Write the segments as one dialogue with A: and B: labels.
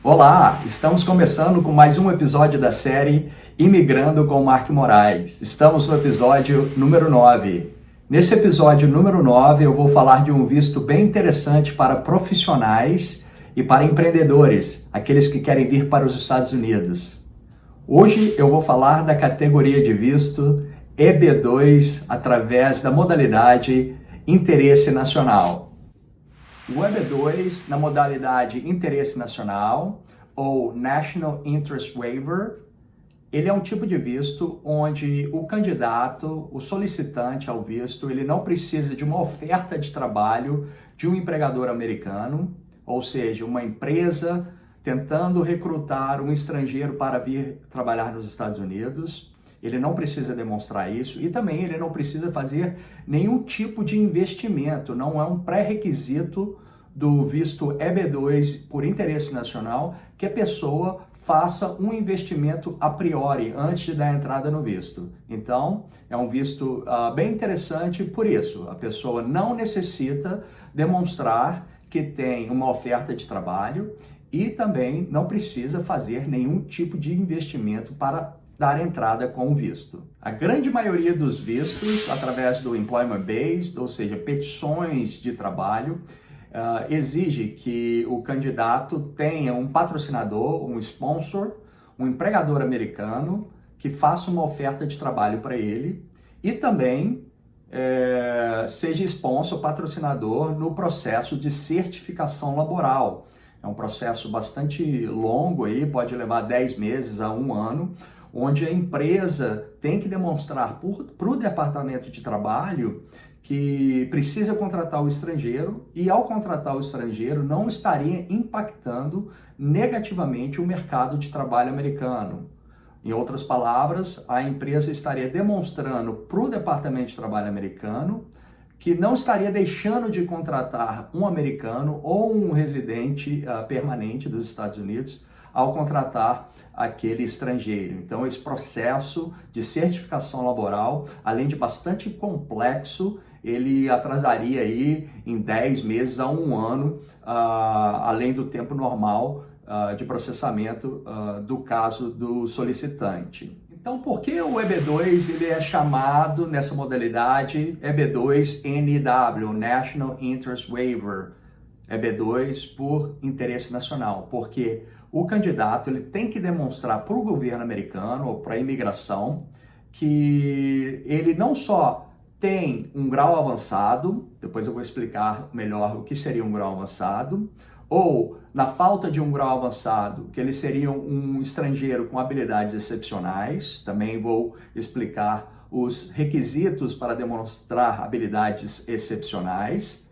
A: Olá, estamos começando com mais um episódio da série Imigrando com Mark Moraes. Estamos no episódio número 9. Nesse episódio número 9 eu vou falar de um visto bem interessante para profissionais e para empreendedores, aqueles que querem vir para os Estados Unidos. Hoje eu vou falar da categoria de visto EB2 através da modalidade Interesse Nacional. O EB2, na modalidade Interesse Nacional, ou National Interest Waiver, ele é um tipo de visto onde o candidato, o solicitante ao visto, ele não precisa de uma oferta de trabalho de um empregador americano, ou seja, uma empresa tentando recrutar um estrangeiro para vir trabalhar nos Estados Unidos. Ele não precisa demonstrar isso e também ele não precisa fazer nenhum tipo de investimento, não é um pré-requisito do visto EB2 por interesse nacional que a pessoa faça um investimento a priori antes de dar entrada no visto. Então, é um visto bem interessante por isso. A pessoa não necessita demonstrar que tem uma oferta de trabalho e também não precisa fazer nenhum tipo de investimento para dar entrada com o visto. A grande maioria dos vistos, através do Employment Based, ou seja, petições de trabalho, exige que o candidato tenha um patrocinador, um sponsor, um empregador americano que faça uma oferta de trabalho para ele e também seja sponsor, patrocinador no processo de certificação laboral. É um processo bastante longo, aí, pode levar 10 meses a 1 ano, onde a empresa tem que demonstrar para o Departamento de Trabalho que precisa contratar o estrangeiro e, ao contratar o estrangeiro, não estaria impactando negativamente o mercado de trabalho americano. Em outras palavras, a empresa estaria demonstrando para o Departamento de Trabalho americano que não estaria deixando de contratar um americano ou um residente permanente dos Estados Unidos ao contratar aquele estrangeiro. Então, esse processo de certificação laboral, além de bastante complexo, ele atrasaria aí em 10 meses a 1 ano, além do tempo normal de processamento do caso do solicitante. Então, por que o EB2 ele é chamado nessa modalidade EB2-NW, National Interest Waiver? EB2 por interesse nacional, porque o candidato ele tem que demonstrar para o governo americano ou para a imigração que ele não só tem um grau avançado, depois eu vou explicar melhor o que seria um grau avançado, ou, na falta de um grau avançado, que ele seria um estrangeiro com habilidades excepcionais. Também vou explicar os requisitos para demonstrar habilidades excepcionais.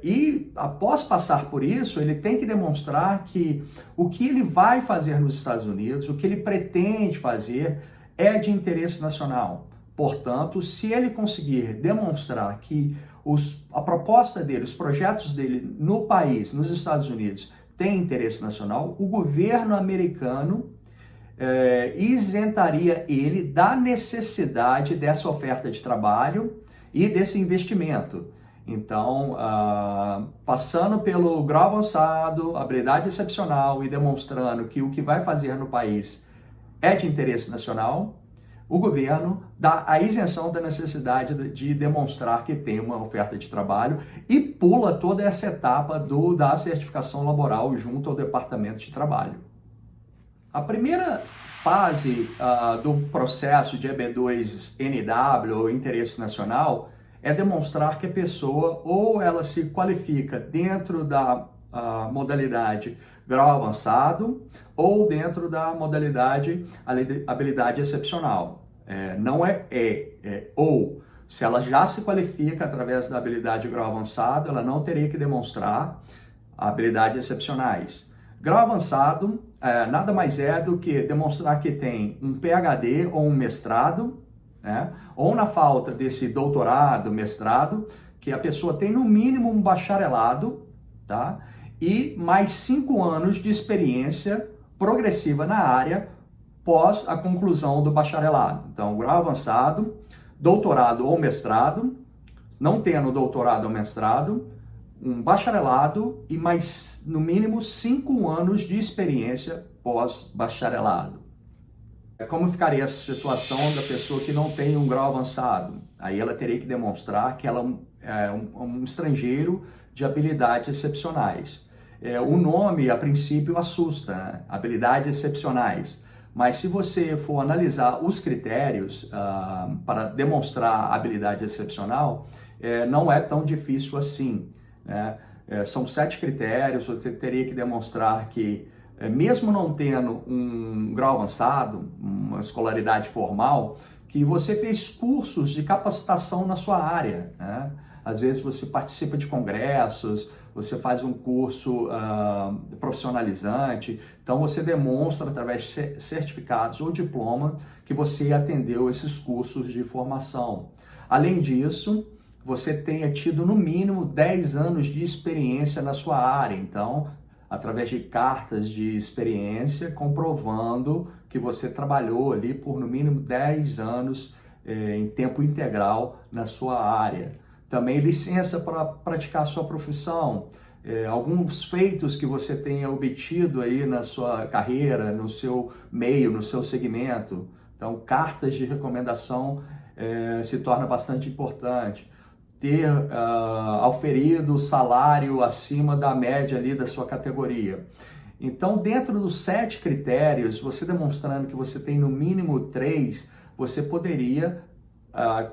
A: E, após passar por isso, ele tem que demonstrar que o que ele vai fazer nos Estados Unidos, o que ele pretende fazer, é de interesse nacional. Portanto, se ele conseguir demonstrar que a proposta dele, os projetos dele no país, nos Estados Unidos, tem interesse nacional, o governo americano isentaria ele da necessidade dessa oferta de trabalho e desse investimento. Então, passando pelo grau avançado, habilidade excepcional e demonstrando que o que vai fazer no país é de interesse nacional, o governo dá a isenção da necessidade de demonstrar que tem uma oferta de trabalho e pula toda essa etapa da certificação laboral junto ao Departamento de Trabalho. A primeira fase do processo de EB2-NW, ou Interesse Nacional, é demonstrar que a pessoa ou ela se qualifica dentro da modalidade grau avançado ou dentro da modalidade habilidade excepcional. Não é ou. Se ela já se qualifica através da habilidade grau avançado, ela não teria que demonstrar habilidades excepcionais. Grau avançado nada mais é do que demonstrar que tem um PhD ou um mestrado, né? Ou, na falta desse doutorado, mestrado, que a pessoa tem no mínimo um bacharelado, tá? E mais 5 anos de experiência progressiva na área pós a conclusão do bacharelado. Então, grau avançado, doutorado ou mestrado, não tendo doutorado ou mestrado, um bacharelado e mais no mínimo 5 anos de experiência pós-bacharelado. Como ficaria essa situação da pessoa que não tem um grau avançado? Aí ela teria que demonstrar que ela é um estrangeiro de habilidades excepcionais. O nome, a princípio, assusta, né? Habilidades excepcionais. Mas se você for analisar os critérios para demonstrar habilidade excepcional, não é tão difícil assim, né? São 7 critérios, você teria que demonstrar que, mesmo não tendo um grau avançado, uma escolaridade formal, que você fez cursos de capacitação na sua área, né? Às vezes você participa de congressos, você faz um curso profissionalizante, então você demonstra através de certificados ou diploma que você atendeu esses cursos de formação. Além disso, você tenha tido no mínimo 10 anos de experiência na sua área, então, através de cartas de experiência comprovando que você trabalhou ali por no mínimo 10 anos em tempo integral na sua área. Também licença para praticar a sua profissão, alguns feitos que você tenha obtido aí na sua carreira, no seu meio, no seu segmento. Então, cartas de recomendação se torna bastante importante. Ter auferido salário acima da média ali da sua categoria. Então, dentro dos 7 critérios, você demonstrando que você tem no mínimo 3, você poderia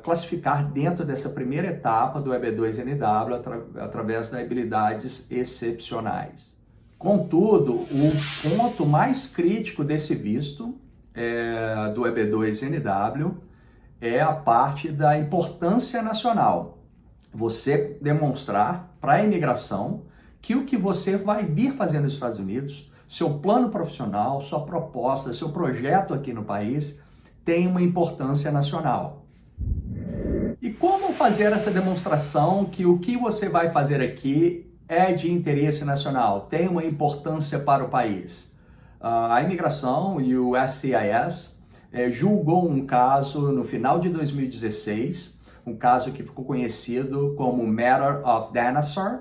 A: classificar dentro dessa primeira etapa do EB2NW através das habilidades excepcionais. Contudo, o ponto mais crítico desse visto do EB2NW é a parte da importância nacional. Você demonstrar para a imigração que o que você vai vir fazer nos Estados Unidos, seu plano profissional, sua proposta, seu projeto aqui no país, tem uma importância nacional. E como fazer essa demonstração que o que você vai fazer aqui é de interesse nacional, tem uma importância para o país? A imigração e o SCIS julgou um caso no final de 2016, um caso que ficou conhecido como Matter of Dinosaur,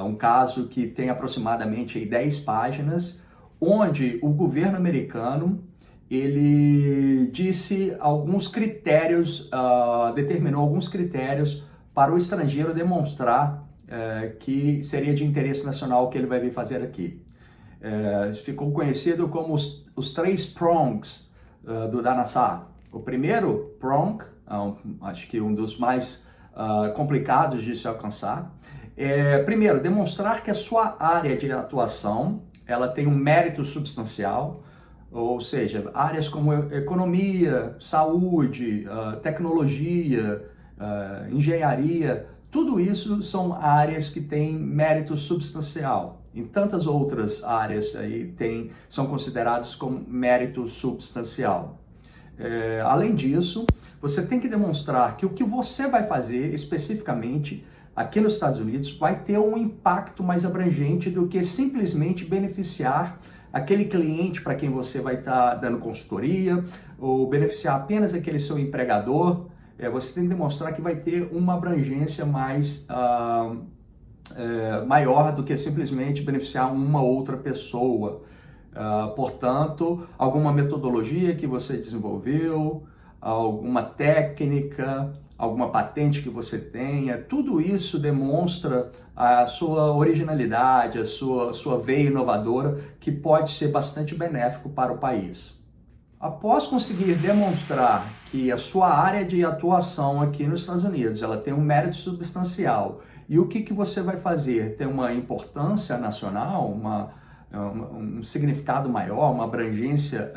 A: um caso que tem aproximadamente 10 páginas, onde o governo americano ele disse alguns critérios, determinou alguns critérios para o estrangeiro demonstrar que seria de interesse nacional o que ele vai vir fazer aqui. Ficou conhecido como os 3 prongs do Danassar. O primeiro prong, acho que um dos mais complicados de se alcançar, primeiro, demonstrar que a sua área de atuação ela tem um mérito substancial, ou seja, áreas como economia, saúde, tecnologia, engenharia, tudo isso são áreas que têm mérito substancial. Em tantas outras áreas aí são consideradas como mérito substancial. Além disso, você tem que demonstrar que o que você vai fazer especificamente aqui nos Estados Unidos vai ter um impacto mais abrangente do que simplesmente beneficiar aquele cliente para quem você vai estar dando consultoria ou beneficiar apenas aquele seu empregador. Você tem que demonstrar que vai ter uma abrangência mais maior do que simplesmente beneficiar uma outra pessoa. Portanto, alguma metodologia que você desenvolveu, alguma técnica, alguma patente que você tenha, tudo isso demonstra a sua originalidade, a sua veia inovadora, que pode ser bastante benéfico para o país. Após conseguir demonstrar que a sua área de atuação aqui nos Estados Unidos ela tem um mérito substancial e o que você vai fazer tem uma importância nacional, um significado maior, uma abrangência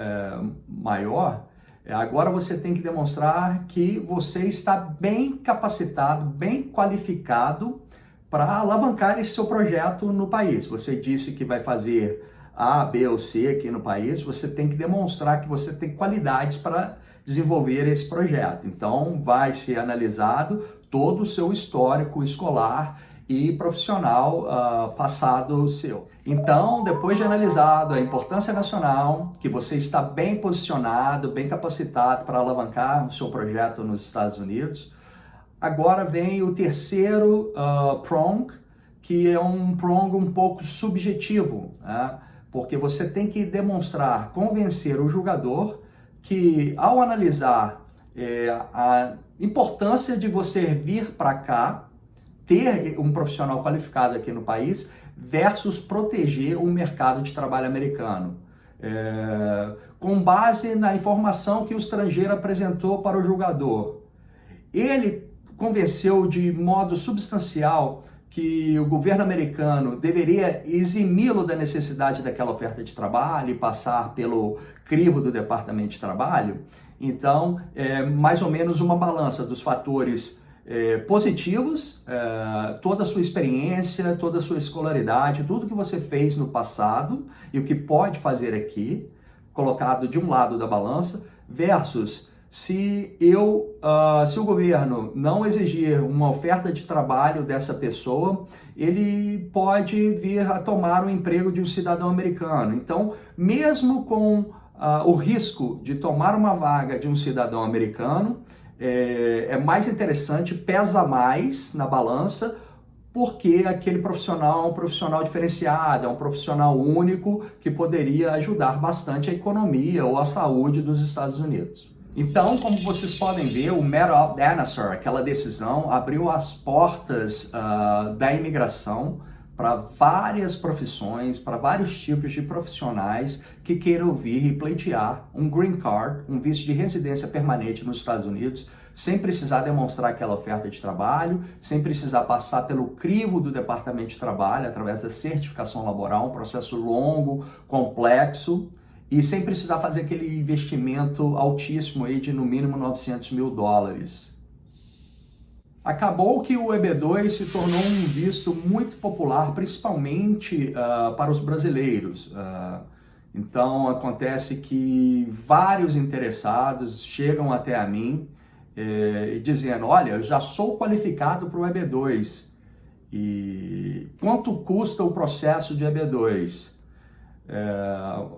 A: maior, agora você tem que demonstrar que você está bem capacitado, bem qualificado para alavancar esse seu projeto no país. Você disse que vai fazer A, B ou C aqui no país, você tem que demonstrar que você tem qualidades para desenvolver esse projeto. Então, vai ser analisado todo o seu histórico escolar e profissional passado seu. Então, depois de analisado a importância nacional, que você está bem posicionado, bem capacitado para alavancar o seu projeto nos Estados Unidos, agora vem o terceiro prong, que é um prong um pouco subjetivo, né? Porque você tem que demonstrar, convencer o julgador que, ao analisar a importância de você vir para cá, ter um profissional qualificado aqui no país, versus proteger o mercado de trabalho americano. Com base na informação que o estrangeiro apresentou para o julgador, ele convenceu de modo substancial que o governo americano deveria eximi-lo da necessidade daquela oferta de trabalho e passar pelo crivo do Departamento de Trabalho. Então, é mais ou menos uma balança dos fatores positivos, toda a sua experiência, toda a sua escolaridade, tudo que você fez no passado e o que pode fazer aqui, colocado de um lado da balança, versus se o governo não exigir uma oferta de trabalho dessa pessoa, ele pode vir a tomar o emprego de um cidadão americano. Então, mesmo com o risco de tomar uma vaga de um cidadão americano, é mais interessante, pesa mais na balança, porque aquele profissional é um profissional diferenciado, é um profissional único que poderia ajudar bastante a economia ou a saúde dos Estados Unidos. Então, como vocês podem ver, o Matter of Dinosaur, aquela decisão, abriu as portas da imigração para várias profissões, para vários tipos de profissionais que queiram vir e pleitear um green card, um visto de residência permanente nos Estados Unidos, sem precisar demonstrar aquela oferta de trabalho, sem precisar passar pelo crivo do Departamento de Trabalho através da certificação laboral, um processo longo, complexo, e sem precisar fazer aquele investimento altíssimo aí de no mínimo $900 mil. Acabou que o EB2 se tornou um visto muito popular, principalmente para os brasileiros. Então acontece que vários interessados chegam até a mim dizendo, olha, eu já sou qualificado para o EB2. E quanto custa o processo de EB2?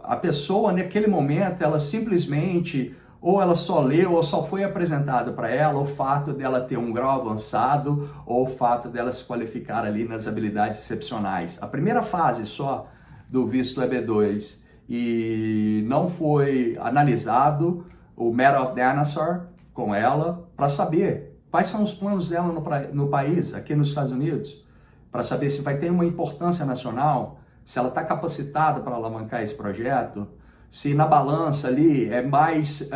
A: A pessoa, naquele momento, ela simplesmente, ou ela só leu, ou só foi apresentado para ela o fato dela ter um grau avançado, ou o fato dela se qualificar ali nas habilidades excepcionais. A primeira fase só do visto EB2, e não foi analisado o Matter of Dinosaur com ela, para saber quais são os planos dela no país, aqui nos Estados Unidos, para saber se vai ter uma importância nacional, se ela está capacitada para alavancar esse projeto, se na balança ali é mais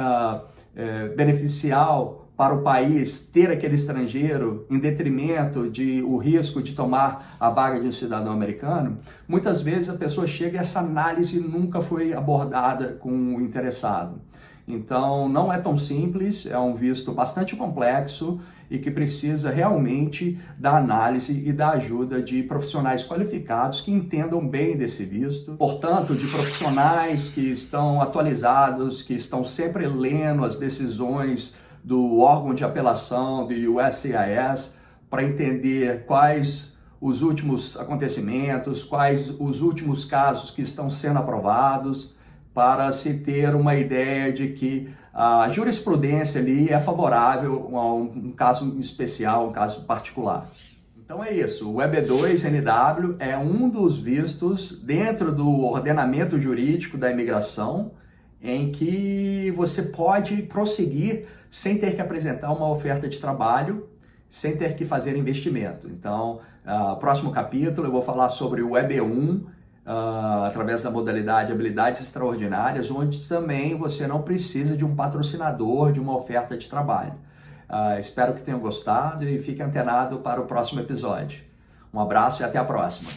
A: beneficial para o país ter aquele estrangeiro em detrimento de o risco de tomar a vaga de um cidadão americano. Muitas vezes a pessoa chega e essa análise nunca foi abordada com o interessado. Então não é tão simples, é um visto bastante complexo e que precisa realmente da análise e da ajuda de profissionais qualificados que entendam bem desse visto. Portanto, de profissionais que estão atualizados, que estão sempre lendo as decisões do órgão de apelação, do USCIS, para entender quais os últimos acontecimentos, quais os últimos casos que estão sendo aprovados, para se ter uma ideia de que a jurisprudência ali é favorável a um caso especial, um caso particular. Então é isso, o EB2-NW é um dos vistos dentro do ordenamento jurídico da imigração em que você pode prosseguir sem ter que apresentar uma oferta de trabalho, sem ter que fazer investimento. Então, no próximo capítulo eu vou falar sobre o EB1, através da modalidade Habilidades Extraordinárias, onde também você não precisa de um patrocinador, de uma oferta de trabalho. Espero que tenham gostado e fique antenado para o próximo episódio. Um abraço e até a próxima.